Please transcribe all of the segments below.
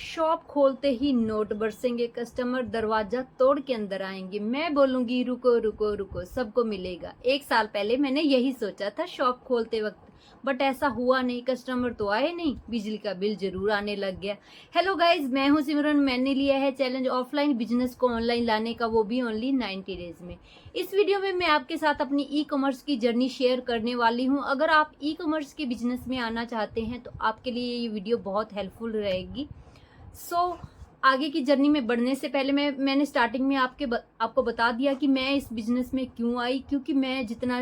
Shop खोलते ही note बरसेंगे, customer दरवाजा तोड़ के अंदर आएंगे, मैं बोलूंगी रुको रुको रुको, सबको मिलेगा। 1 साल पहले मैंने यही सोचा था शॉप खोलते वक्त, बट ऐसा हुआ नहीं। कस्टमर तो आए नहीं, बिजली का बिल जरूर आने लग गया। हेलो गाइज, मैं हूं सिमरन। मैंने लिया है चैलेंज ऑफलाइन बिजनेस को ऑनलाइन लाने का, वो भी ओनली 90 डेज में। इस वीडियो में मैं आपके साथ अपनी ई कॉमर्स की जर्नी शेयर करने वाली हूं। अगर आप ई कॉमर्स के बिजनेस में आना चाहते हैं तो आपके लिए ये वीडियो बहुत हेल्पफुल रहेगी। आगे की जर्नी में बढ़ने से पहले मैंने स्टार्टिंग में आपको बता दिया कि मैं इस बिजनेस में क्यों आई, क्योंकि मैं जितना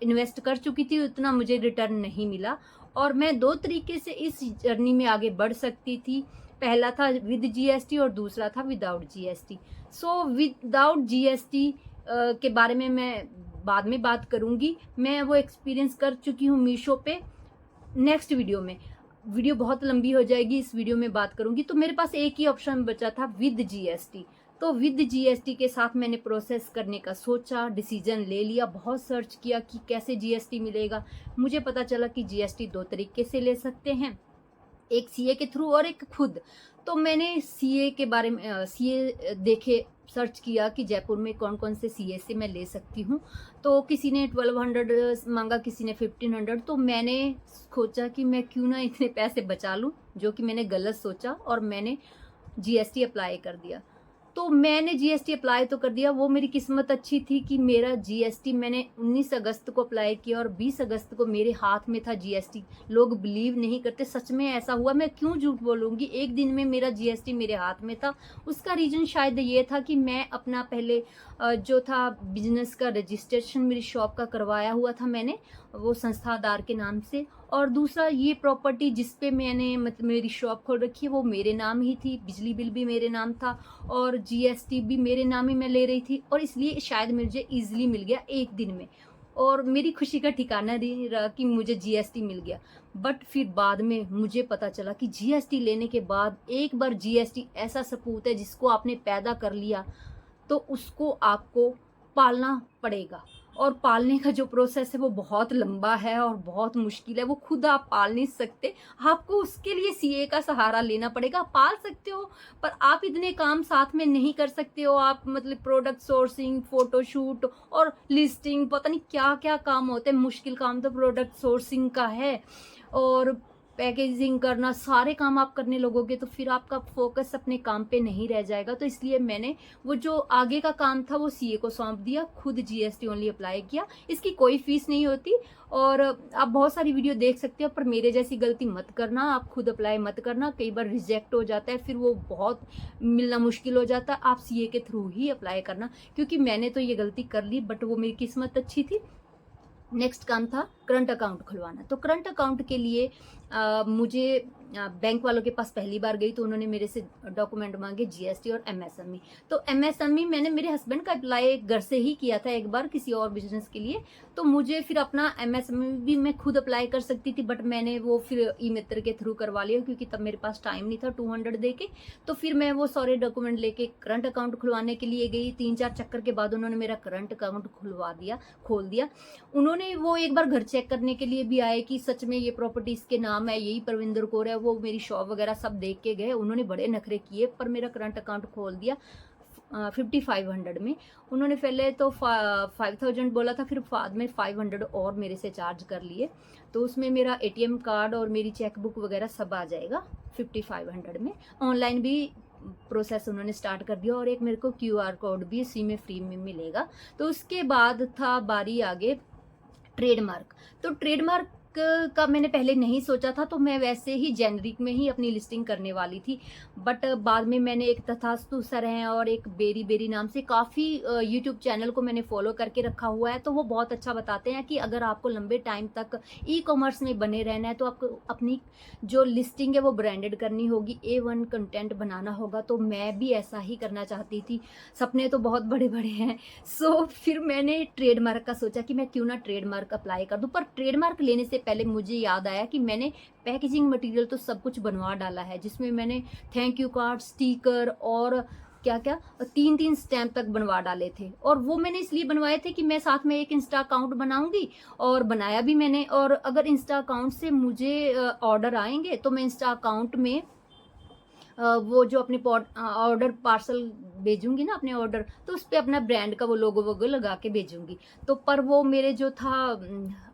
इन्वेस्ट कर चुकी थी उतना मुझे रिटर्न नहीं मिला और मैं 2 तरीके से इस जर्नी में आगे बढ़ सकती थी। पहला था विद जीएसटी और दूसरा था विदाउट जीएसटी। विदाउट जीएसटी के बारे में मैं बाद में बात करूंगी। मैं वो एक्सपीरियंस कर चुकी हूँ मीशो पे। नेक्स्ट वीडियो में, वीडियो बहुत लंबी हो जाएगी, इस वीडियो में बात करूंगी। तो मेरे पास एक ही ऑप्शन बचा था, विद जीएसटी। तो विद जीएसटी के साथ मैंने प्रोसेस करने का सोचा, डिसीजन ले लिया, बहुत सर्च किया कि कैसे जीएसटी मिलेगा। मुझे पता चला कि जीएसटी 2 तरीके से ले सकते हैं, एक सीए के थ्रू और एक खुद। तो मैंने सीए के बारे में सीए देखे, सर्च किया कि जयपुर में कौन कौन से सीए से मैं ले सकती हूँ। तो किसी ने 1200 मांगा, किसी ने 1500। तो मैंने सोचा कि मैं क्यों ना इतने पैसे बचा लूँ, जो कि मैंने गलत सोचा और मैंने जीएसटी अप्लाई कर दिया। तो मैंने जीएसटी अप्लाई तो कर दिया, वो मेरी किस्मत अच्छी थी कि मेरा जीएसटी मैंने 19 अगस्त को अप्लाई किया और 20 अगस्त को मेरे हाथ में था जीएसटी। लोग बिलीव नहीं करते, सच में ऐसा हुआ, मैं क्यों झूठ बोलूँगी। एक दिन में मेरा जीएसटी मेरे हाथ में था। उसका रीज़न शायद ये था कि मैं अपना पहले जो था बिजनेस का रजिस्ट्रेशन मेरी शॉप का करवाया हुआ था मैंने, वो संस्थादार के नाम से। और दूसरा, ये प्रॉपर्टी जिस पे मैंने मतलब मेरी शॉप खोल रखी है वो मेरे नाम ही थी, बिजली बिल भी मेरे नाम था और जीएसटी भी मेरे नाम ही मैं ले रही थी। और इसलिए शायद मुझे इजीली मिल गया एक दिन में, और मेरी खुशी का ठिकाना नहीं रहा कि मुझे जीएसटी मिल गया। बट फिर बाद में मुझे पता चला कि जीएसटी लेने के बाद, एक बार जीएसटी ऐसा सपूत है जिसको आपने पैदा कर लिया तो उसको आपको पालना पड़ेगा। और पालने का जो प्रोसेस है वो बहुत लंबा है और बहुत मुश्किल है, वो खुद आप पाल नहीं सकते, आपको उसके लिए सीए का सहारा लेना पड़ेगा। पाल सकते हो पर आप इतने काम साथ में नहीं कर सकते हो। आप मतलब प्रोडक्ट सोर्सिंग, फोटोशूट और लिस्टिंग, पता नहीं क्या क्या काम होते हैं। मुश्किल काम तो प्रोडक्ट सोर्सिंग का है, और पैकेजिंग करना, सारे काम आप करने लगोगे तो फिर आपका फोकस अपने काम पे नहीं रह जाएगा। तो इसलिए मैंने वो जो आगे का काम था वो सीए को सौंप दिया, खुद जीएसटी ओनली अप्लाई किया। इसकी कोई फीस नहीं होती और आप बहुत सारी वीडियो देख सकते हो, पर मेरे जैसी गलती मत करना, आप खुद अप्लाई मत करना। कई बार रिजेक्ट हो जाता है, फिर वो बहुत मिलना मुश्किल हो जाता है। आप सीए के थ्रू ही अप्लाई करना, क्योंकि मैंने तो ये गलती कर ली, बट वो मेरी किस्मत अच्छी थी। नेक्स्ट काम था करंट अकाउंट खुलवाना। तो करंट अकाउंट के लिए मुझे बैंक वालों के पास पहली बार गई तो उन्होंने मेरे से डॉक्यूमेंट मांगे, जीएसटी और एमएसएमई। तो एमएसएमई मैंने मेरे हस्बैंड का अप्लाई घर से ही किया था एक बार किसी और बिजनेस के लिए। तो मुझे फिर अपना एमएसएमई भी मैं खुद अप्लाई कर सकती थी, बट मैंने वो फिर ई मित्र के थ्रू करवा लिया, क्योंकि तब मेरे पास टाइम नहीं था 200 दे के। तो फिर मैं वो सारे डॉक्यूमेंट लेके करंट अकाउंट खुलवाने के लिए गई। 3-4 चक्कर के बाद उन्होंने मेरा करंट अकाउंट खोल दिया। उन्होंने वो एक बार घर चेक करने के लिए भी आए कि सच में ये प्रॉपर्टी इसके नाम है, यही परविंदर कौर है। वो मेरी शॉप वगैरह सब देख के गए, उन्होंने बड़े नखरे किए, पर मेरा करंट अकाउंट खोल दिया 5500 में। उन्होंने पहले तो 5000 बोला था, फिर बाद में 500 और मेरे से चार्ज कर लिए। तो उसमें मेरा एटीएम कार्ड और मेरी चेकबुक वगैरह सब आ जाएगा 5500 में। ऑनलाइन भी प्रोसेस उन्होंने स्टार्ट कर दिया और एक मेरे को क्यूआर कोड भी इसी में फ्री में मिलेगा। तो उसके बाद था बारी आगे ट्रेडमार्क। तो ट्रेडमार्क का मैंने पहले नहीं सोचा था, तो मैं वैसे ही जेनरिक में ही अपनी लिस्टिंग करने वाली थी। बट बाद में मैंने एक तथास्तु सर हैं और एक बेरी बेरी नाम से काफ़ी यूट्यूब चैनल को मैंने फॉलो करके रखा हुआ है। तो वो बहुत अच्छा बताते हैं कि अगर आपको लंबे टाइम तक ई कॉमर्स में बने रहना है तो आपको अपनी जो लिस्टिंग है वो ब्रांडेड करनी होगी, A1 कंटेंट बनाना होगा। तो मैं भी ऐसा ही करना चाहती थी, सपने तो बहुत बड़े बड़े हैं। फिर मैंने ट्रेडमार्क का सोचा कि मैं क्यों ना ट्रेडमार्क अप्लाई कर दूं। पर ट्रेडमार्क लेने से पहले मुझे याद आया कि मैंने पैकेजिंग मटेरियल तो सब कुछ बनवा डाला है, जिसमें मैंने थैंक यू कार्ड, स्टिकर और क्या क्या 3-3 स्टैम्प तक बनवा डाले थे। और वो मैंने इसलिए बनवाए थे कि मैं साथ में एक इंस्टा अकाउंट बनाऊंगी, और बनाया भी मैंने। और अगर इंस्टा अकाउंट से मुझे ऑर्डर आएंगे तो मैं इंस्टा अकाउंट में वो जो अपने ऑर्डर पार्सल भेजूंगी ना, अपने ऑर्डर, तो उस पे अपना ब्रांड का वो लोगो वोगो लगा के भेजूंगी। तो पर वो मेरे जो था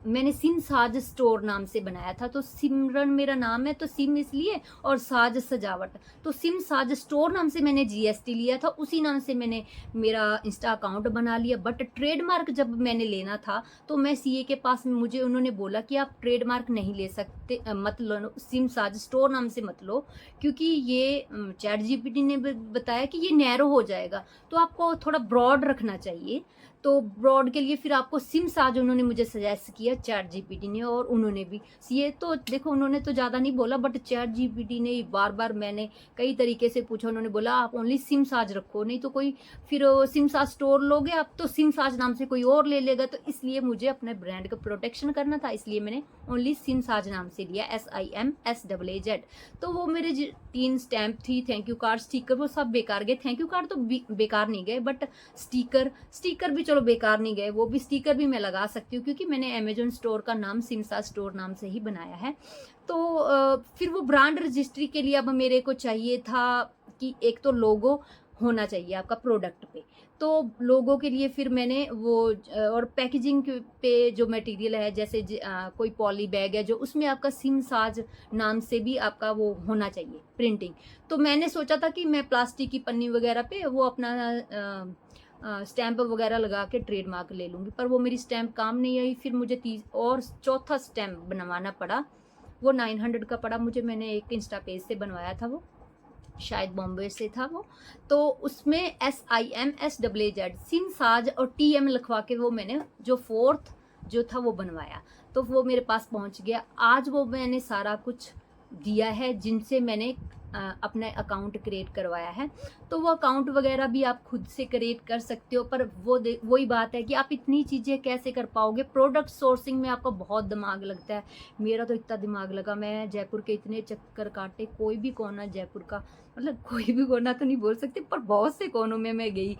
मैंने सिम साज स्टोर नाम से बनाया था। तो सिमरन मेरा नाम है, तो सिम इसलिए और साज सजावट, तो सिम साज स्टोर नाम से मैंने जीएसटी लिया था, उसी नाम से मैंने मेरा इंस्टा अकाउंट बना लिया। बट ट्रेडमार्क जब मैंने लेना था तो मैं सीए के पास मुझे उन्होंने बोला कि आप ट्रेडमार्क नहीं ले सकते, मत लो, सिम साज स्टोर नाम से मत लो, क्योंकि ये चैट जीपीटी ने बताया कि ये नैरो हो जाएगा, तो आपको थोड़ा ब्रॉड रखना चाहिए। तो ब्रॉड के लिए फिर आपको सिम साज उन्होंने मुझे सजेस्ट किया, चैट जीपीटी ने, और उन्होंने भी ये तो देखो उन्होंने तो ज़्यादा नहीं बोला, बट चैट जीपीटी ने बार बार मैंने कई तरीके से पूछा, उन्होंने बोला आप ओनली सिम साज रखो, नहीं तो कोई फिर सिम साज स्टोर लोगे आप तो सिम साज नाम से कोई और ले लेगा। तो इसलिए मुझे अपने ब्रांड का प्रोटेक्शन करना था, इसलिए मैंने ओनली सिम साज नाम से लिया, SIMSAAZ। तो वो मेरे 3 स्टैम्प थी, थैंक यू कार्ड, स्टिकर, वो सब बेकार गए। थैंक यू कार्ड तो बेकार नहीं गए, बट स्टिकर भी चलो बेकार नहीं गए, वो भी स्टिकर भी मैं लगा सकती हूँ, क्योंकि मैंने अमेजोन स्टोर का नाम सिमसाज स्टोर नाम से ही बनाया है। तो फिर वो ब्रांड रजिस्ट्री के लिए अब मेरे को चाहिए था कि एक तो लोगो होना चाहिए आपका प्रोडक्ट पे, तो लोगों के लिए फिर मैंने वो और पैकेजिंग पे जो मटेरियल है, जैसे कोई पॉली बैग है जो, उसमें आपका सिम साज नाम से भी आपका वो होना चाहिए प्रिंटिंग। तो मैंने सोचा था कि मैं प्लास्टिक की पन्नी वगैरह पे वो अपना स्टैंप वगैरह लगा के ट्रेडमार्क ले लूँगी, पर वो मेरी स्टैंप काम नहीं आई। फिर मुझे और चौथा स्टैंप बनवाना पड़ा, वो 900 का पड़ा मुझे। मैंने एक इंस्टा पेज से बनवाया था, वो शायद बॉम्बे से था वो। तो उसमें SIMSAAZ सिम साज और TM लिखवा के वो मैंने जो 4th जो था वो बनवाया, तो वो मेरे पास पहुंच गया। आज वो मैंने सारा कुछ दिया है, जिनसे मैंने अपना अकाउंट क्रिएट करवाया है। तो वो अकाउंट वगैरह भी आप खुद से क्रिएट कर सकते हो, पर वही बात है कि आप इतनी चीज़ें कैसे कर पाओगे। प्रोडक्ट सोर्सिंग में आपका बहुत दिमाग लगता है, मेरा तो इतना दिमाग लगा, मैं जयपुर के इतने चक्कर काटे, कोई भी कोना जयपुर का, मतलब कोई भी कोना तो नहीं बोल सकते, पर बहुत से कोनों में मैं गई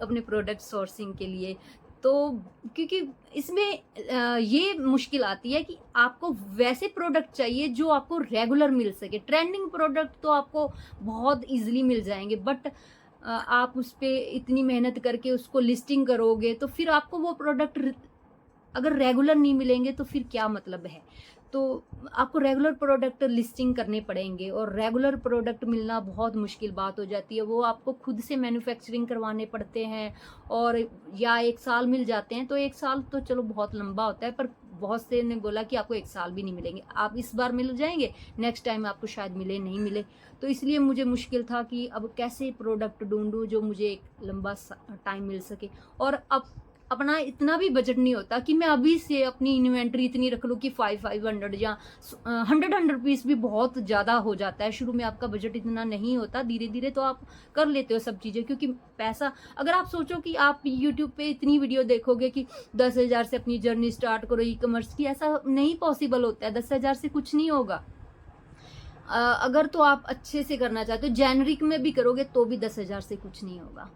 अपने प्रोडक्ट सोर्सिंग के लिए। तो क्योंकि इसमें ये मुश्किल आती है कि आपको वैसे प्रोडक्ट चाहिए जो आपको रेगुलर मिल सके। ट्रेंडिंग प्रोडक्ट तो आपको बहुत इजीली मिल जाएंगे, बट आप उस पर इतनी मेहनत करके उसको लिस्टिंग करोगे तो फिर आपको वो प्रोडक्ट अगर रेगुलर नहीं मिलेंगे तो फिर क्या मतलब है। तो आपको रेगुलर प्रोडक्ट लिस्टिंग करने पड़ेंगे, और रेगुलर प्रोडक्ट मिलना बहुत मुश्किल बात हो जाती है। वो आपको खुद से मैन्युफैक्चरिंग करवाने पड़ते हैं, और या 1 साल मिल जाते हैं। तो 1 साल तो चलो बहुत लंबा होता है, पर बहुत से ने बोला कि आपको 1 साल भी नहीं मिलेंगे, आप इस बार मिल जाएंगे, नेक्स्ट टाइम आपको शायद मिले नहीं मिले। तो इसलिए मुझे मुश्किल था कि अब कैसे प्रोडक्ट ढूंढूं जो मुझे एक लंबा टाइम मिल सके। और अब अपना इतना भी बजट नहीं होता कि मैं अभी से अपनी इन्वेंट्री इतनी रख लूँ कि 500 या 100 रुपीज़ भी बहुत ज़्यादा हो जाता है। शुरू में आपका बजट इतना नहीं होता, धीरे धीरे तो आप कर लेते हो सब चीज़ें, क्योंकि पैसा, अगर आप सोचो कि आप यूट्यूब पे इतनी वीडियो देखोगे कि 10,000 से अपनी जर्नी स्टार्ट करो ई-कॉमर्स की, ऐसा नहीं पॉसिबल होता है। 10,000 से कुछ नहीं होगा। अगर तो आप अच्छे से करना चाहते हो, जेनरिक में भी करोगे तो भी 10,000 से कुछ नहीं होगा,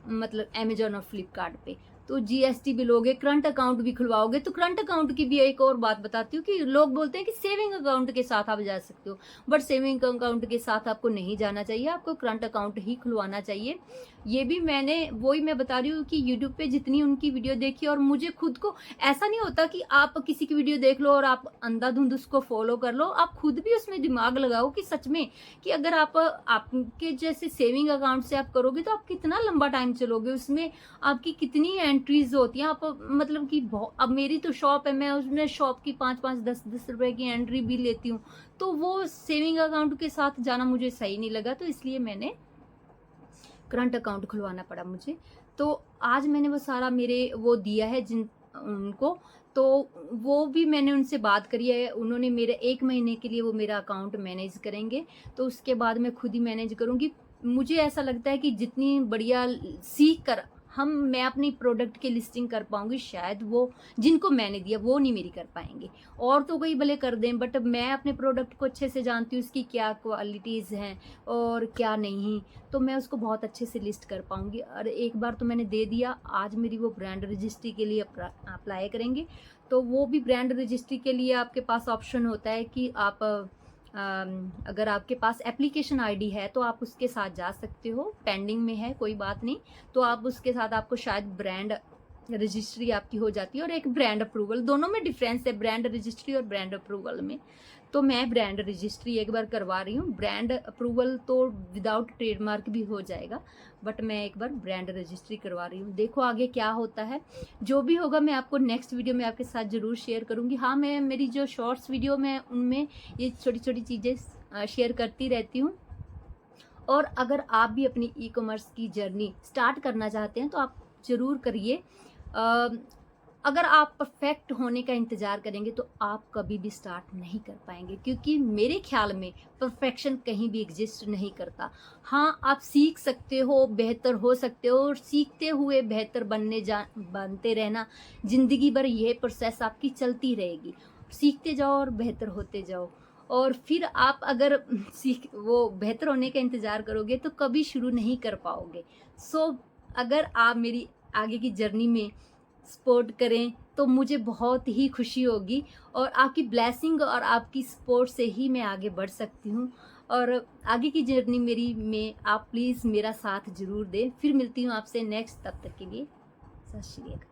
मतलब अमेजोन और फ्लिपकार्ट पे। तो जीएसटी भी लोगे, करंट अकाउंट भी खुलवाओगे। तो करंट अकाउंट की भी एक और बात बताती हूँ कि लोग बोलते हैं कि सेविंग अकाउंट के साथ आप जा सकते हो, बट सेविंग अकाउंट के साथ आपको नहीं जाना चाहिए, आपको करंट अकाउंट ही खुलवाना चाहिए। ये भी मैं बता रही हूँ कि यूट्यूब पे जितनी उनकी वीडियो देखी, और मुझे खुद को ऐसा नहीं होता कि आप किसी की वीडियो देख लो और आप अंधाधुंध उसको फॉलो कर लो। आप खुद भी उसमें दिमाग लगाओ कि सच में कि अगर आपके जैसे सेविंग अकाउंट से आप करोगे तो आप कितना लंबा टाइम चलोगे, उसमें आपकी कितनी एंट्रीज होती हैं। आप मतलब कि अब मेरी तो शॉप है, मैं उसमें शॉप की 5-5 10-10 रुपए की एंट्री भी लेती हूँ। तो वो सेविंग अकाउंट के साथ जाना मुझे सही नहीं लगा, तो इसलिए मैंने करंट अकाउंट खुलवाना पड़ा मुझे। तो आज मैंने वो सारा मेरे वो दिया है जिन उनको, तो वो भी मैंने उनसे बात करी है, उन्होंने मेरे 1 महीने के लिए वो मेरा अकाउंट मैनेज करेंगे। तो उसके बाद मैं खुद ही मैनेज करूँगी। मुझे ऐसा लगता है कि जितनी बढ़िया सीख कर मैं अपनी प्रोडक्ट की लिस्टिंग कर पाऊंगी, शायद वो जिनको मैंने दिया वो नहीं मेरी कर पाएंगे। और तो कोई भले कर दें, बट मैं अपने प्रोडक्ट को अच्छे से जानती हूँ, उसकी क्या क्वालिटीज़ हैं और क्या नहीं, तो मैं उसको बहुत अच्छे से लिस्ट कर पाऊंगी। और एक बार तो मैंने दे दिया, आज मेरी वो ब्रांड रजिस्ट्री के लिए अप्लाई करेंगे। तो वो भी ब्रांड रजिस्ट्री के लिए आपके पास ऑप्शन होता है कि आप अगर आपके पास एप्लीकेशन आईडी है तो आप उसके साथ जा सकते हो, पेंडिंग में है कोई बात नहीं, तो आप उसके साथ आपको शायद ब्रांड रजिस्ट्री आपकी हो जाती है और एक ब्रांड अप्रूवल, दोनों में डिफरेंस है ब्रांड रजिस्ट्री और ब्रांड अप्रूवल में। तो मैं ब्रांड रजिस्ट्री एक बार करवा रही हूँ, ब्रांड अप्रूवल तो विदाउट ट्रेडमार्क भी हो जाएगा, बट मैं एक बार ब्रांड रजिस्ट्री करवा रही हूँ। देखो आगे क्या होता है, जो भी होगा मैं आपको नेक्स्ट वीडियो में आपके साथ ज़रूर शेयर करूँगी। हाँ, मैं मेरी जो शॉर्ट्स वीडियो में उनमें ये छोटी छोटी चीज़ें शेयर करती रहती हूँ। और अगर आप भी अपनी ई कॉमर्स की जर्नी स्टार्ट करना चाहते हैं तो आप ज़रूर करिए। अगर आप परफेक्ट होने का इंतज़ार करेंगे तो आप कभी भी स्टार्ट नहीं कर पाएंगे, क्योंकि मेरे ख्याल में परफेक्शन कहीं भी एग्जिस्ट नहीं करता। हाँ, आप सीख सकते हो, बेहतर हो सकते हो, और सीखते हुए बेहतर बनते रहना, ज़िंदगी भर ये प्रोसेस आपकी चलती रहेगी। सीखते जाओ और बेहतर होते जाओ, और फिर आप अगर वो बेहतर होने का इंतज़ार करोगे तो कभी शुरू नहीं कर पाओगे। सो अगर आप मेरी आगे की जर्नी में सपोर्ट करें तो मुझे बहुत ही खुशी होगी, और आपकी ब्लेसिंग और आपकी सपोर्ट से ही मैं आगे बढ़ सकती हूँ। और आगे की जर्नी मेरी में आप प्लीज़ मेरा साथ ज़रूर दें। फिर मिलती हूँ आपसे नेक्स्ट, तब तक के लिए सत श्री अकाल।